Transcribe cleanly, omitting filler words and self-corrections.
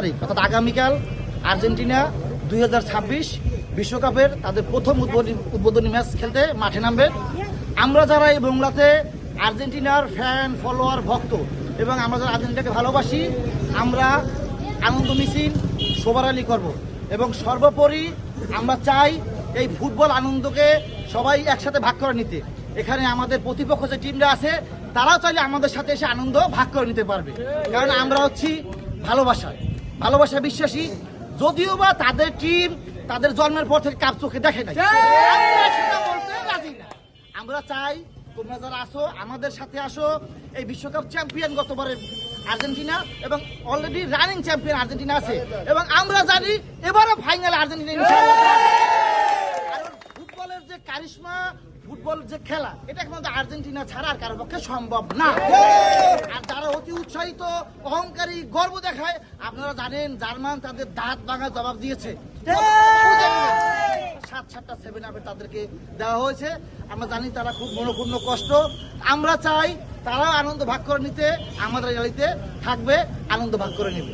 তারিখ অর্থাৎ আগামীকাল আর্জেন্টিনা 2026 বিশ্বকাপের তাদের প্রথম উদ্বোধনী ম্যাচ খেলতে মাঠে নামবে। আমরা যারা এই বাংলাতে আর্জেন্টিনার ফ্যান ফলোয়ার ভক্ত এবং আমরা যারা আর্জেন্টিনাকে ভালোবাসি, আমরা আনন্দ মিছিল শোভারালি করব এবং সর্বোপরি আমরা চাই এই ফুটবল আনন্দকে সবাই একসাথে ভাগ করে নিতে। এখানে আমাদের প্রতিপক্ষ যে টিমরা আছে তারাও চাইলে আমাদের সাথে এসে আনন্দ ভাগ করে নিতে পারবে, কারণ আমরা হচ্ছি ভালোবাসা বিশ্বাসী। যদিও বা তাদের টিম তাদের জন্মের পর থেকে কাপ চোখে দেখে নাই, আমরা চাই তোমরা যারা আসো আমাদের সাথে আসো। এই বিশ্বকাপ চ্যাম্পিয়ন গতবারের আর্জেন্টিনা এবং অলরেডি রানিং চ্যাম্পিয়ন আর্জেন্টিনা আছে এবং আমরা জানি এবারও ফাইনাল আর্জেন্টিনা ইনশাআল্লাহ। কারণ ফুটবলের যে কারিশমা, ফুটবল যে খেলা, এটা কিন্তু আর্জেন্টিনা ছাড়া আর কারোর পক্ষে সম্ভব না। আর যারা অতি উৎসাহিত অহংকারী গর্ব দেখায়, আপনারা জানেন জার্মান তাদের দাঁত ভাঙা জবাব দিয়েছে। 7-7টা 7 আপে তাদেরকে দেওয়া হয়েছে। আমরা জানি তারা খুব মনোপূর্ণ কষ্ট। আমরা চাই তারা আনন্দ ভাগ করে নিতে, আমাদের গাড়িতে থাকবে, আনন্দ ভাগ করে নেবে।